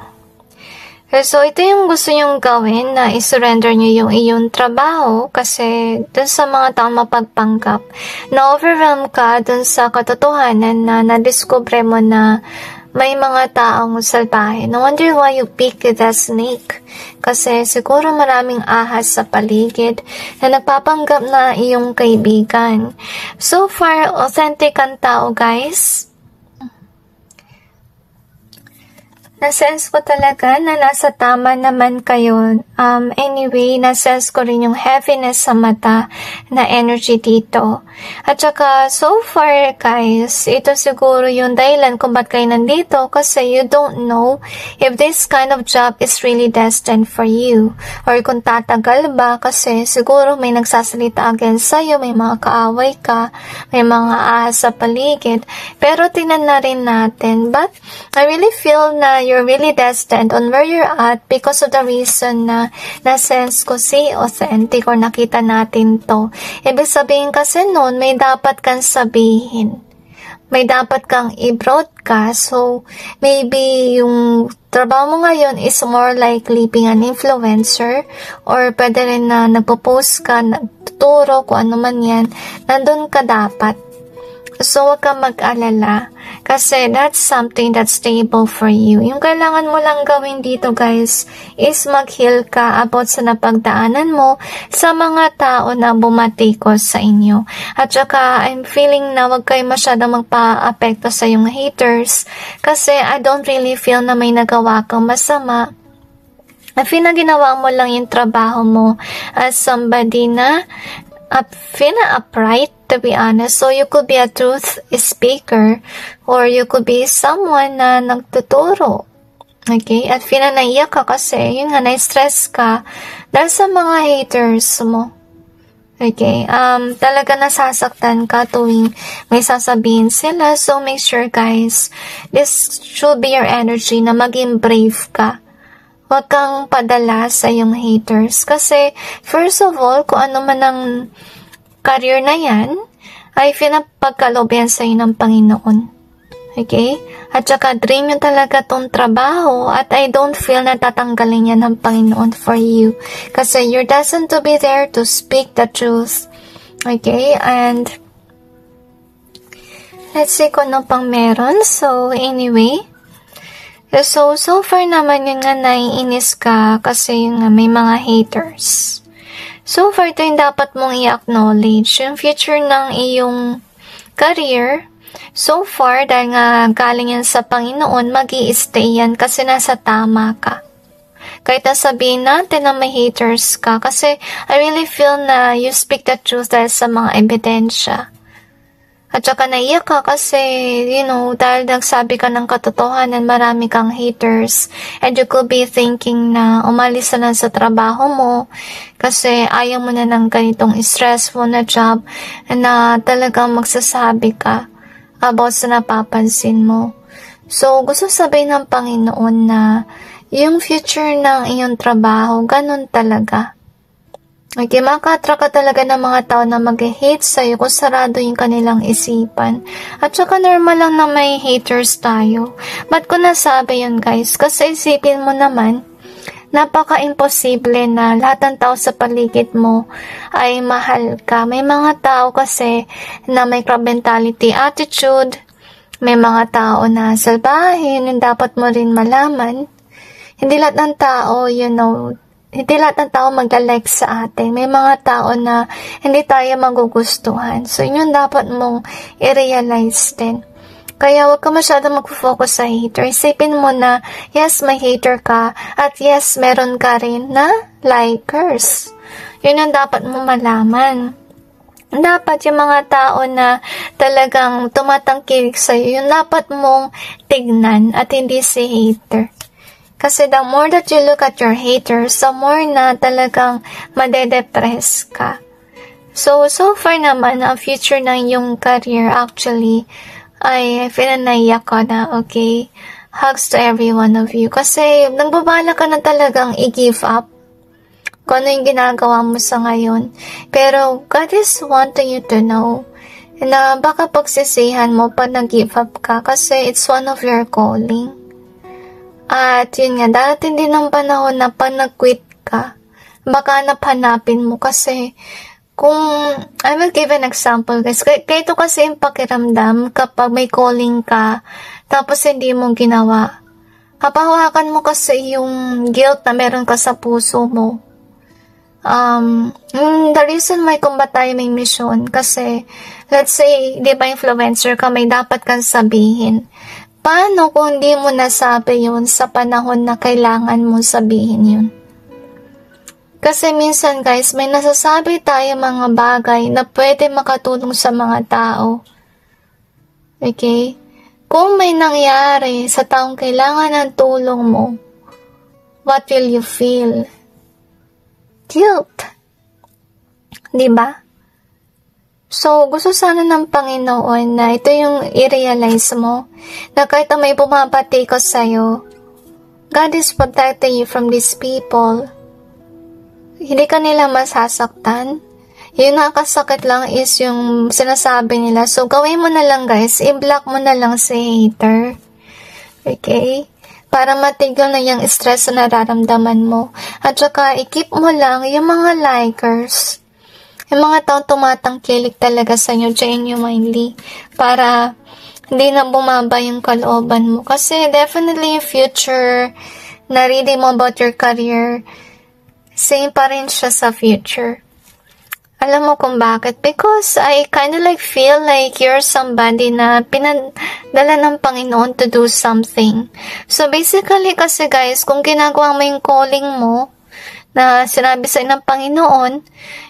So, ito yung gusto nyong gawin na isurrender nyo yung iyong trabaho kasi dun sa mga taong mapagpanggap, na-overwhelm ka dun sa katotohanan na nadiskubre mo na may mga taong salbahe. No wonder why you pick the snake. Kasi siguro maraming ahas sa paligid na nagpapanggap na iyong kaibigan. So far, authentic ang tao, guys. Na-sense ko talaga na nasa tama naman kayo. Anyway, na-sense ko rin yung heaviness sa mata na energy dito. At saka, so far guys, ito siguro yung dahilan kung ba't kayo nandito kasi you don't know if this kind of job is really destined for you. Or kung tatagal ba kasi siguro may nagsasalita against sa'yo, may mga kaaway ka, may mga ahas sa paligid. Pero tingnan na rin natin. But I really feel na you're really destined on where you're at because of the reason na na-sense ko si authentic or nakita natin to. Ibig sabihin kasi noon, may dapat kang sabihin. May dapat kang i-broadcast. So, maybe yung trabaho mo ngayon is more likely being an influencer or pwede rin na nagpo-post ka, nagtuturo, kung ano man yan, nandun ka dapat. So, huwag kang mag-alala. Kasi that's something that's stable for you. Yung kailangan mo lang gawin dito, guys, is mag-heal ka about sa napagdaanan mo sa mga tao na bumatikos sa inyo. At saka, I'm feeling na huwag kayo masyadong magpa-apekto sa yung haters. Kasi I don't really feel na may nagawa kang masama. I feel na ginawa mo lang yung trabaho mo as somebody na upright, to be honest. So, you could be a truth speaker or you could be someone na nagtuturo. Okay? At naiyak ka kasi, yun nga, na-stress ka dahil sa mga haters mo. Okay? Talaga nasasaktan ka tuwing may sasabihin sila. So, make sure, guys, this should be your energy na maging brave ka. Huwag kang padala sa yung haters. Kasi, first of all, kung ano man ang career na yan, ay pinapagkaloob yan sa'yo ng Panginoon. Okay? At saka, dream yun talaga tong trabaho at I don't feel na tatanggalin yan ng Panginoon for you. Kasi you're destined to be there to speak the truth. Okay? And, let's see kung ano pang meron. So, anyway, so far naman yung nga naiinis ka kasi yung nga may mga haters. So far, ito yung dapat mong i-acknowledge. Yung future ng iyong career, so far, dahil nga galing yan sa Panginoon, mag-i-stay yan kasi nasa tama ka. Kahit sabihin natin na may haters ka kasi I really feel na you speak the truth dahil sa mga ebidensya. At saka naiyak ka kasi, dahil nagsabi ka ng katotohanan, marami kang haters. And you could be thinking na umalis na lang sa trabaho mo kasi ayaw mo na ng ganitong stressful na job na talagang magsasabi ka about sa napapansin mo. So, gusto sabihin ng Panginoon na yung future ng iyong trabaho, ganun talaga. Okay, makatra ka talaga ng mga tao na mag-hate sa'yo kung sarado yung kanilang isipan. At saka normal lang na may haters tayo. Ba't ko nasabi yun, guys? Kasi isipin mo naman, napaka-imposible na lahat ng tao sa paligid mo ay mahal ka. May mga tao kasi na may crab mentality attitude. May mga tao na salbahin, yung dapat mo rin malaman. Hindi lahat ng tao, hindi lahat ng tao mag-like sa atin. May mga tao na hindi tayo magugustuhan. So, yun yung dapat mong i-realize din. Kaya huwag ka masyadong mag-focus sa hater. Isipin mo na, yes, may hater ka. At yes, meron ka rin na likers. Yun yung dapat mong malaman. Dapat yung mga tao na talagang tumatangkilik sa'yo, yun dapat mong tignan at hindi si hater. Kasi the more that you look at your haters, the more na talagang madedepress ka. So far naman, ang future ng yung career actually, ay pinanaiyak ko na, okay, hugs to every one of you. Kasi nagbabala ka na talagang i-give up kung ano yung ginagawa mo sa ngayon. Pero God is wanting you to know na baka pagsisihan mo pa nag-give up ka kasi it's one of your calling. At yun nga, darating din ang panahon na pa nag-quit ka, baka napanapin mo kasi kung, I will give an example guys, kaya ito kasi yung pakiramdam kapag may calling ka, tapos hindi mo ginawa. Hapahawakan mo kasi yung guilt na meron ka sa puso mo. The reason why kung ba tayo may mission, kasi, let's say, di ba influencer ka, may dapat kang sabihin. Paano kung hindi mo nasabi yun sa panahon na kailangan mo sabihin yun? Kasi minsan guys, may nasasabi tayo mga bagay na pwede makatulong sa mga tao. Okay? Kung may nangyari sa taong kailangan ng tulong mo, what will you feel? Guilt. Diba? So, gusto sana ng Panginoon na ito yung i-realize mo na kahit na may bumabatikos sa'yo, God is protecting you from these people. Hindi ka nila masasaktan. Yung nakakasakit lang is yung sinasabi nila. So, gawin mo na lang guys, i-block mo na lang si hater. Okay? Para matigil na yung stress na nararamdaman mo. At saka, i-keep mo lang yung mga likers. Yung mga taong tumatangkilik talaga sa inyo genuinely para hindi na bumaba yung kalooban mo. Kasi definitely yung future na reading mo about your career, same pa rin siya sa future. Alam mo kung bakit? Because I kind of like feel like you're somebody na pinadala ng Panginoon to do something. So basically kasi guys, kung ginagawa mo yung calling mo, na sinabi sa ng Panginoon,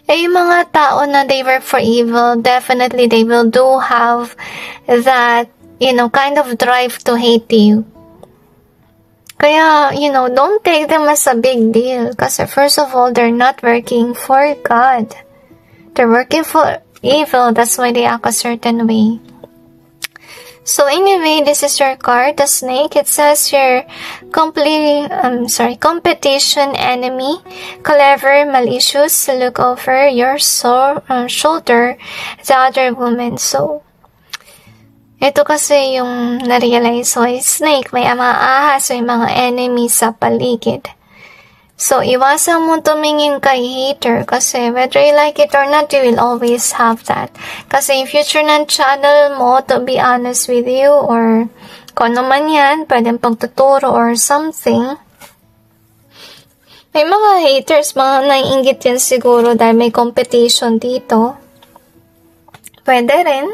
yung mga tao na they work for evil, definitely they will do have that, kind of drive to hate you. Kaya, don't take them as a big deal. Kasi first of all, they're not working for God. They're working for evil. That's why they act a certain way. So anyway, this is your card, the snake. It says your competition enemy, clever, malicious, look over your shoulder, the other woman. So, ito kasi yung na-realize. So, snake, may mga ahas o yung mga enemies sa paligid. So, iwasan mo tumingin kay hater kasi whether you like it or not, you will always have that. Kasi yung future ng channel mo, to be honest with you, or kung ano man yan, pwedeng pagtuturo or something, may mga haters, mga naiingit yan siguro dahil may competition dito. Pwede rin.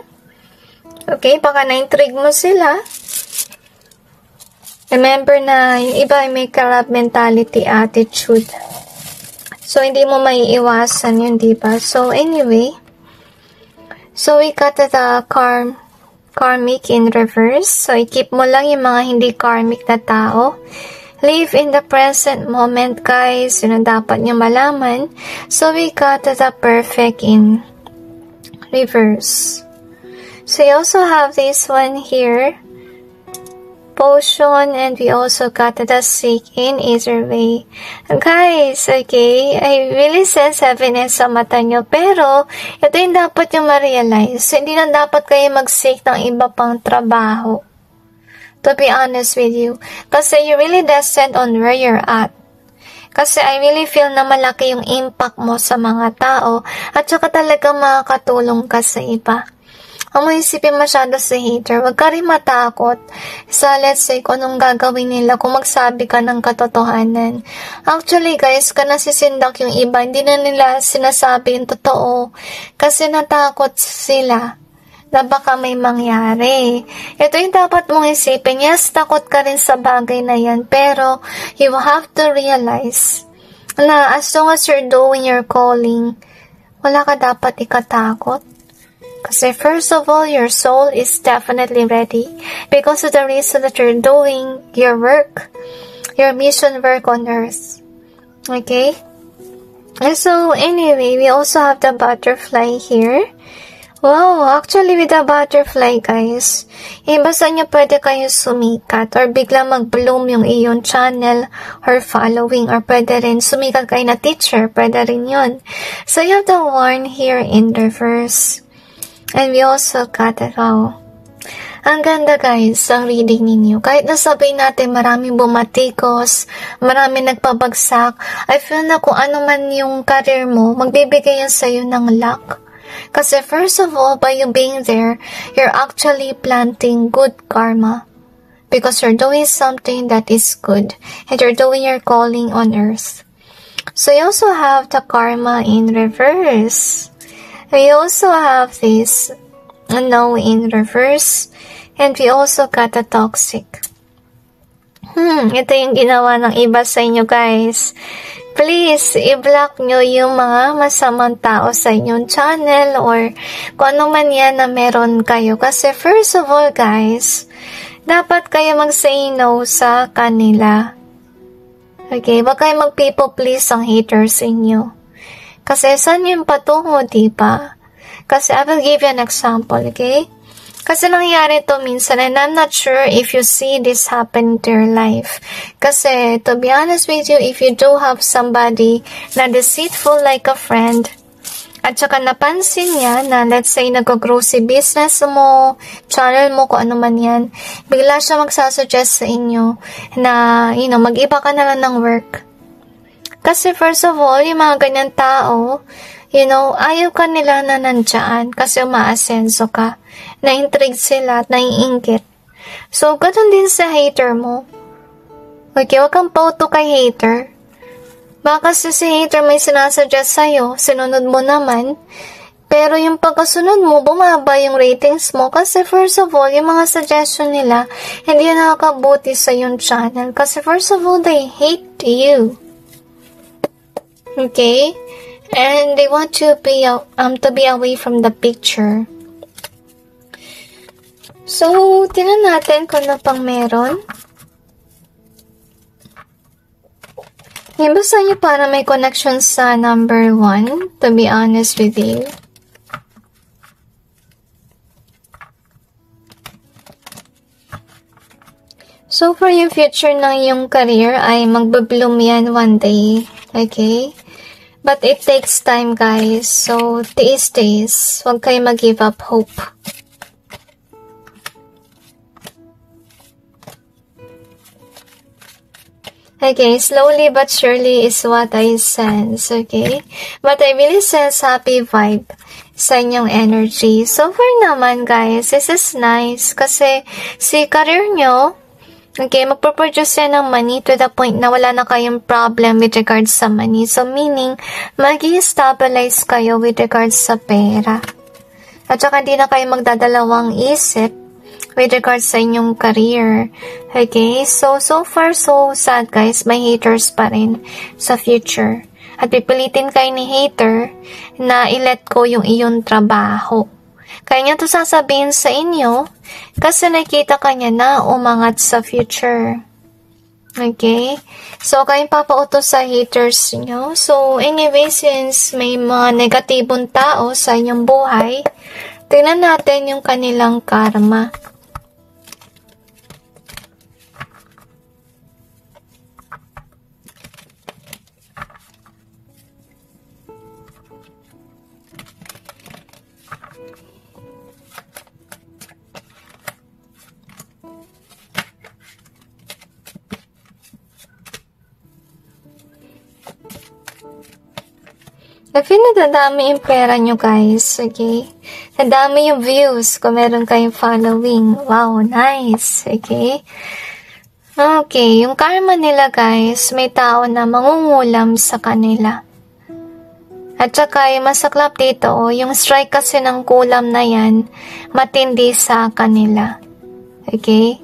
Okay, baka na-intrigue mo sila. Remember na yung iba ay may crab mentality, attitude. So, hindi mo maiiwasan yun, diba? So, anyway. So, we got the karmic in reverse. So, i-keep mo lang yung mga hindi karmic na tao. Live in the present moment, guys. Yun ang dapat nyo malaman. So, we got the perfect in reverse. So, you also have this one here. Potion, and we also got the sick in either way. Guys, okay, I really sense heaviness sa mata nyo, pero ito yung dapat yung ma-realize. Hindi na dapat kayo mag-seek ng iba pang trabaho. To be honest with you. Kasi you're really destined on where you're at. Kasi I really feel na malaki yung impact mo sa mga tao at saka talaga makakatulong ka sa iba. Ang maisipin masyado sa hater, wag ka rin matakot sa let's say kung anong gagawin nila kung magsabi ka ng katotohanan. Actually guys, ka nasisindak yung iba, hindi na nila sinasabi yung totoo kasi natakot sila na baka may mangyari. Ito yung dapat mong isipin. Yes, takot ka rin sa bagay na yan, pero you have to realize na as long as you're doing your calling, wala ka dapat ikatakot. Kasi first of all, your soul is definitely ready because of the reason that you're doing your work, your mission work on earth. Okay? And so, anyway, we also have the butterfly here. Wow, actually with the butterfly, guys, iba sa inyo pwede kayo sumikat or bigla mag-bloom yung iyong channel or following, or pwede rin sumikat kayo na teacher, pwede rin yun. So, you have the one here in reverse. And we also got it. Wow. Ang ganda guys, ang reading ninyo. Kahit nasabihin natin maraming bumatikos, maraming nagpabagsak, I feel na kung ano man yung career mo, magbibigay yan sa'yo ng luck. Kasi first of all, by you being there, you're actually planting good karma. Because you're doing something that is good. And you're doing your calling on earth. So you also have the karma in reverse. We also have this no in reverse. And we also got the toxic. Ito yung ginawa ng iba sa inyo guys. Please, i-block nyo yung mga masamang tao sa inyong channel or kung ano man yan na meron kayo. Kasi first of all guys, dapat kayo mag-say no sa kanila. Okay, wag kayo mag-people please ang haters sa inyo. Kasi saan yung patungo, diba? Kasi I will give you an example, okay? Kasi nangyari to minsan and I'm not sure if you see this happen to your life. Kasi to be honest with you, if you do have somebody na deceitful like a friend, at saka napansin niya na let's say nag-grow si business mo, channel mo, kung ano man yan, bigla siya magsasuggest sa inyo na, mag-iba ka na lang ng work. Kasi first of all, yung mga ganyan tao, You know, ayaw ka nila na nandyan kasi umaasenso ka. Na-intrigue sila at naiingit. So, ganun din sa hater mo. Okay, wag kang pauto kay hater. Baka si hater may sinasuggest sa'yo, sinunod mo naman. Pero yung pagkasunod mo, bumaba yung ratings mo. Kasi first of all, yung mga suggestion nila, hindi nakakabuti sa yung channel. Kasi first of all, they hate you. Okay? And they want to be away from the picture. So, tingnan natin kung ano pang meron. Basta niyo para may connection sa number 1, to be honest with you. So, for yung future ng yung career ay magbe-bloom yan one day. Okay? But it takes time, guys. So, tiis-tiis. Huwag kayo mag-give up hope. Okay, slowly but surely is what I sense, okay? But I really sense happy vibe sa inyong energy. So far naman, guys, this is nice kasi si career nyo, okay, magpo-produce yan ng money to the point na wala na kayong problem with regards sa money. So, meaning, mag-i-stabilize kayo with regards sa pera. At saka hindi na kayo magdadalawang isip with regards sa inyong career. Okay? So far, so sad, guys. May haters pa rin sa future. At pipilitin kayo ni hater na i-let go yung iyong trabaho. Kaya niya to sasabihin sa inyo kasi nakita ka niya na umangat sa future. Okay? So, kayong papautos sa haters nyo. So, anyway, since may mga negatibong tao sa inyong buhay, tingnan natin yung kanilang karma. I feel na dadami yung pera nyo, guys. Okay? Nadami yung views kung meron kayong following. Wow, nice. Okay? Okay, yung karma nila, guys, may tao na mangungulam sa kanila. At saka, yung masaklap dito, yung strike kasi ng kulam na yan, matindi sa kanila. Okay?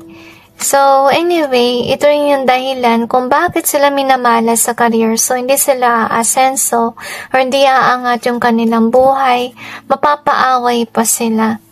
So, anyway, ito rin yung dahilan kung bakit sila minamala sa career. So, hindi sila asenso or hindi aangat yung kanilang buhay. Mapapaaway pa sila.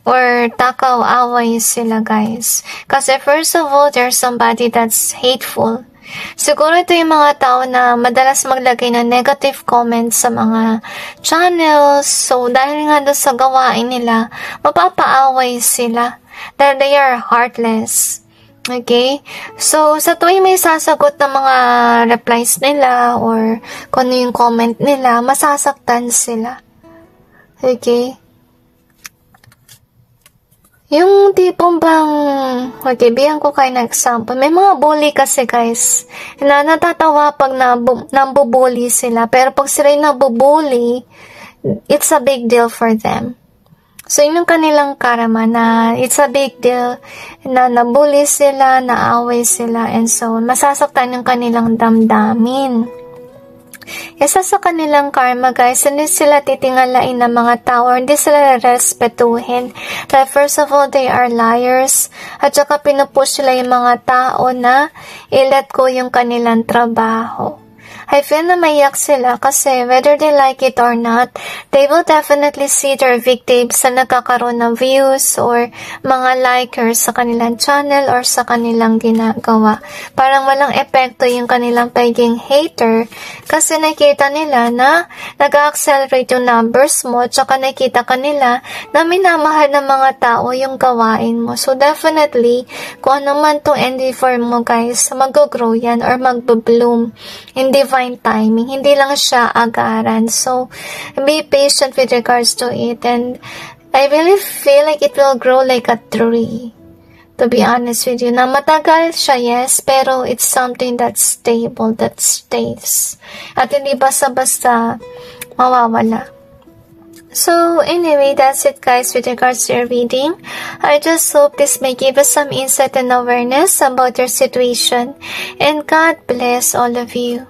Or takaw-away sila, guys. Kasi first of all, there's somebody that's hateful. Siguro ito yung mga tao na madalas maglagay ng negative comments sa mga channels. So, dahil nga doon sa gawain nila, mapapaaway sila. That they are heartless. Okay? So, sa tuwing may sasagot ng mga replies nila or kung ano yung comment nila, masasaktan sila. Okay? Yung tipong bang, okay, bigyan ko kayo ng example. May mga bully kasi, guys, na natatawa pag nabubully sila. Pero pag sila yung nabubully, it's a big deal for them. So, yun yung kanilang karma na it's a big deal na nabully sila, naaway sila, and so on. Masasaktan yung kanilang damdamin. Isa sa kanilang karma, guys, hindi sila titingalain ng mga tao, hindi sila respetuhin. Dahil first of all, they are liars. At saka pinupush sila yung mga tao na i-let go yung kanilang trabaho. I feel na maiyak sila kasi whether they like it or not, they will definitely see their victims na nagkakaroon ng views or mga likers sa kanilang channel or sa kanilang ginagawa. Parang walang epekto yung kanilang pagiging hater kasi nakita nila na nag-accelerate yung numbers mo at saka nakita kanila na minamahal ng mga tao yung gawain mo. So definitely, kung ano man tong endeavor mo, guys, mag-grow yan or mag-bloom in divine timing. Hindi lang siya agaran. So, be patient with regards to it. And I really feel like it will grow like a tree. To be honest with you. Na matagal siya, yes. Pero it's something that's stable, that stays. At hindi basta-basta mawawala. So anyway, that's it guys with regards to your reading. I just hope this may give us some insight and awareness about your situation. And God bless all of you.